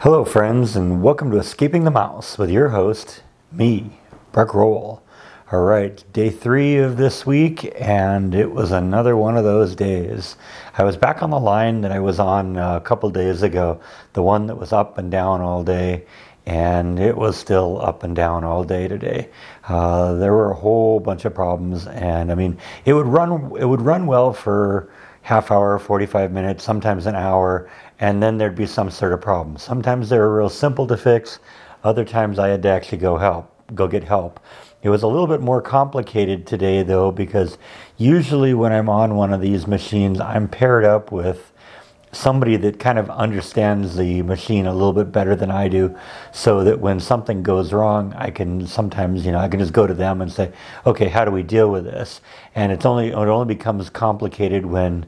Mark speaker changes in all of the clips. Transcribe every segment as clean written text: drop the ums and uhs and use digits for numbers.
Speaker 1: Hello friends, and welcome to Escaping the Mouse with your host, me, Breck Roll. Alright, day 3 of this week, and it was another one of those days. I was back on the line that I was on a couple days ago, the one that was up and down all day, and it was still up and down all day today. There were a whole bunch of problems, and I mean, it would run well for half hour, 45 minutes, sometimes an hour, and then there'd be some sort of problem. Sometimes they were real simple to fix. Other times I had to actually go get help. It was a little bit more complicated today though, because usually when I'm on one of these machines, I'm paired up with somebody that kind of understands the machine a little bit better than I do, so that when something goes wrong, I can sometimes, I can just go to them and say, okay, how do we deal with this? And it only becomes complicated when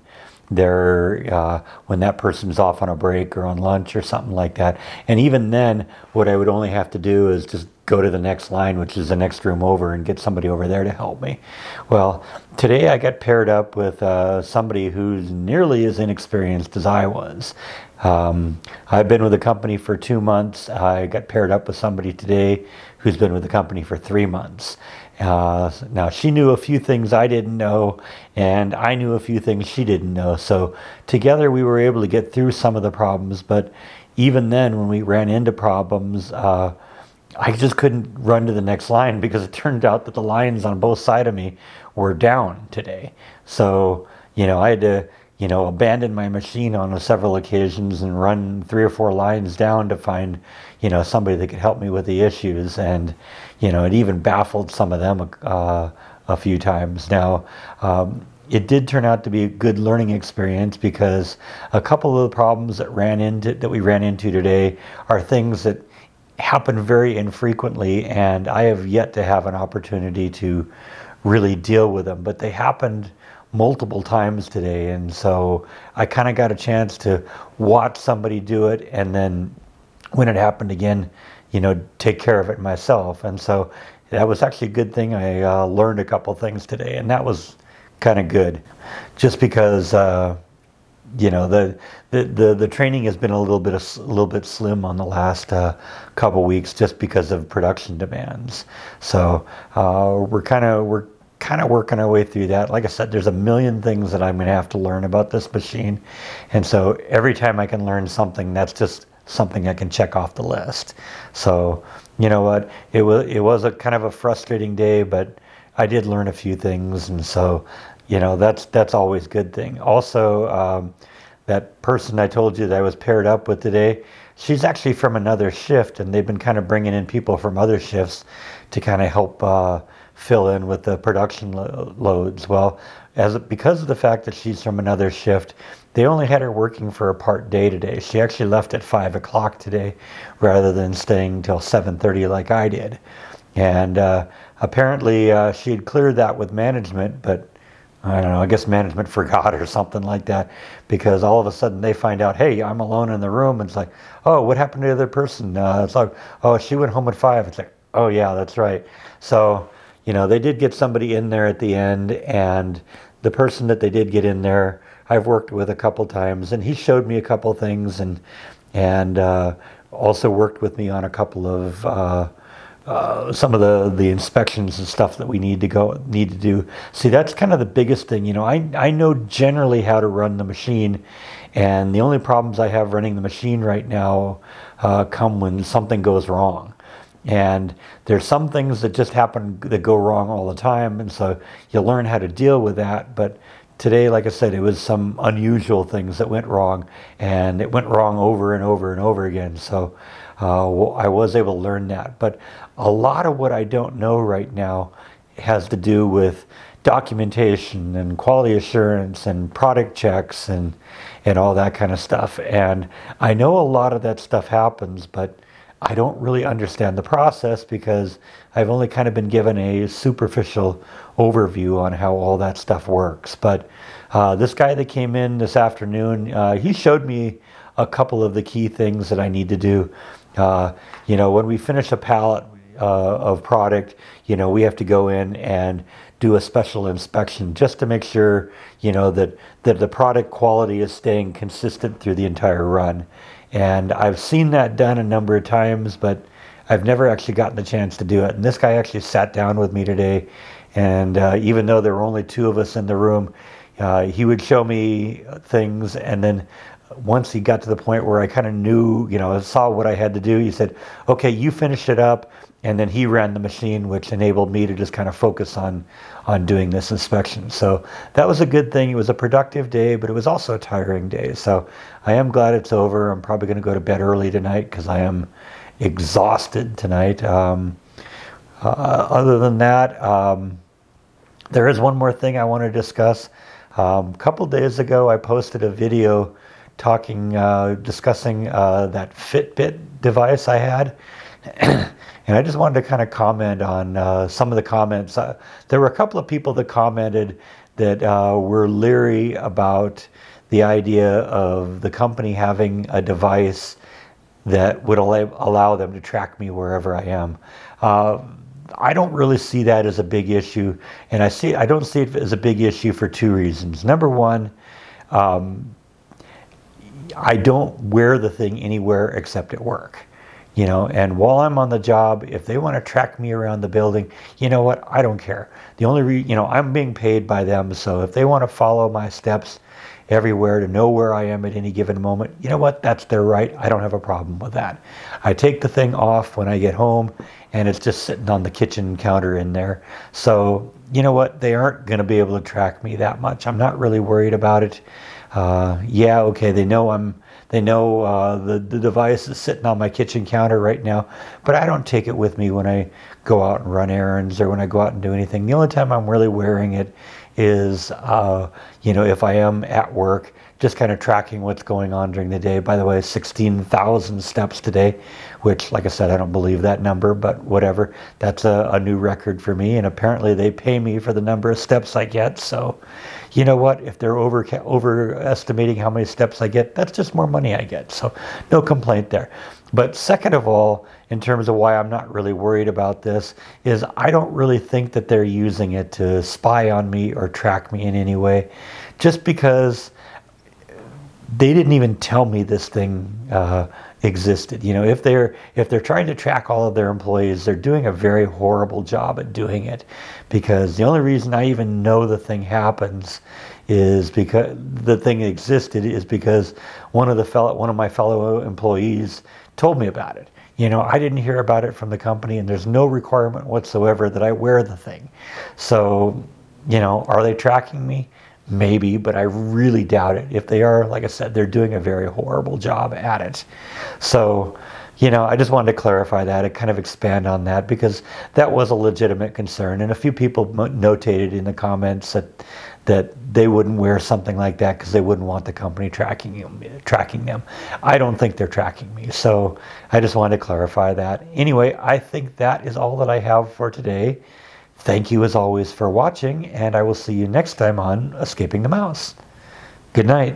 Speaker 1: when that person's off on a break or on lunch or something like that. And even then, what I would only have to do is just go to the next line, which is the next room over, and get somebody over there to help me. Well, today I got paired up with somebody who's nearly as inexperienced as I was. I've been with the company for 2 months. I got paired up with somebody today who's been with the company for 3 months. Now, she knew a few things I didn't know, and I knew a few things she didn't know. So together we were able to get through some of the problems, but even then when we ran into problems, I just couldn't run to the next line because it turned out that the lines on both sides of me were down today. So, I had to, abandon my machine on several occasions and run 3 or 4 lines down to find, somebody that could help me with the issues. And, it even baffled some of them a few times. Now, it did turn out to be a good learning experience, because a couple of the problems that we ran into today are things that happen very infrequently, and I have yet to have an opportunity to really deal with them, but they happened multiple times today, and so I kind of got a chance to watch somebody do it, and then when it happened again, take care of it myself. And so that was actually a good thing. I learned a couple things today, and that was kind of good, just because the training has been a little bit slim on the last couple weeks, just because of production demands. So we're kind of working our way through that. Like I said, there's a million things that I'm going to have to learn about this machine, and so every time I can learn something, that's just something I can check off the list. So you know what, it was a kind of a frustrating day, but I did learn a few things, and so that's always a good thing. Also, that person I told you that I was paired up with today, she's actually from another shift, and they've been kind of bringing in people from other shifts to kind of help fill in with the production loads. Well, because of the fact that she's from another shift, they only had her working for a part day today. She actually left at 5 o'clock today rather than staying till 7:30 like I did. And apparently she had cleared that with management, but I don't know, I guess management forgot or something like that, because all of a sudden they find out, hey, I'm alone in the room, and it's like, oh, what happened to the other person? It's like, oh, she went home at 5. It's like, oh yeah, that's right. So, they did get somebody in there at the end, and the person that they did get in there, I've worked with a couple times, and he showed me a couple things, and also worked with me on a couple of some of the inspections and stuff that we need to do. See, that's kind of the biggest thing. I know generally how to run the machine, and the only problems I have running the machine right now come when something goes wrong. And there's some things that just happen that go wrong all the time, and so you learn how to deal with that. But today, like I said, it was some unusual things that went wrong, and it went wrong over and over and over again. So I was able to learn that. But a lot of what I don't know right now has to do with documentation and quality assurance and product checks and all that kind of stuff. And I know a lot of that stuff happens, but I don't really understand the process, because I've only kind of been given a superficial overview on how all that stuff works. But this guy that came in this afternoon, he showed me a couple of the key things that I need to do. When we finish a pallet of product, we have to go in and do a special inspection just to make sure, that the product quality is staying consistent through the entire run. And I've seen that done a number of times, but I've never actually gotten the chance to do it. And this guy actually sat down with me today, and even though there were only two of us in the room, he would show me things, and then once he got to the point where I kind of knew, saw what I had to do, he said, okay, you finished it up, and then he ran the machine, which enabled me to just kind of focus on doing this inspection. So that was a good thing. It was a productive day, but it was also a tiring day. So I am glad it's over. I'm probably going to go to bed early tonight because I am exhausted tonight. Other than that, there is one more thing I want to discuss. A couple days ago, I posted a video discussing that FitBit device I had. And I just wanted to kind of comment on some of the comments. There were a couple of people that commented that were leery about the idea of the company having a device that would allow them to track me wherever I am. I don't really see that as a big issue, and I don't see it as a big issue for two reasons. Number one, I don't wear the thing anywhere except at work. And while I'm on the job, if they want to track me around the building, you know what? I don't care. The only I'm being paid by them, so if they want to follow my steps everywhere to know where I am at any given moment, you know what? That's their right. I don't have a problem with that. I take the thing off when I get home, and it's just sitting on the kitchen counter in there. So, you know what? They aren't going to be able to track me that much. I'm not really worried about it. Yeah, okay, they know the device is sitting on my kitchen counter right now, but I don't take it with me when I go out and run errands or when I go out and do anything. The only time I'm really wearing it is, if I am at work, just kind of tracking what's going on during the day. By the way, 16,000 steps today, which, like I said, I don't believe that number, but whatever. That's a new record for me, and apparently they pay me for the number of steps I get. So, you know what? If they're overestimating how many steps I get, that's just more money I get. So, no complaint there. But second of all, in terms of why I'm not really worried about this, is I don't really think that they're using it to spy on me or track me in any way, just because they didn't even tell me this thing existed. If they're trying to track all of their employees, they're doing a very horrible job at doing it, because the only reason I even know the thing happens is because the thing existed is because one of my fellow employees told me about it. I didn't hear about it from the company, and there's no requirement whatsoever that I wear the thing. So, are they tracking me? Maybe, but I really doubt it. If they are, like I said, they're doing a very horrible job at it. So, I just wanted to clarify that and kind of expand on that, because that was a legitimate concern. And a few people notated in the comments that they wouldn't wear something like that because they wouldn't want the company tracking them. I don't think they're tracking me. So I just wanted to clarify that. Anyway, I think that is all that I have for today. Thank you as always for watching, and I will see you next time on Escaping the Mouse. Good night.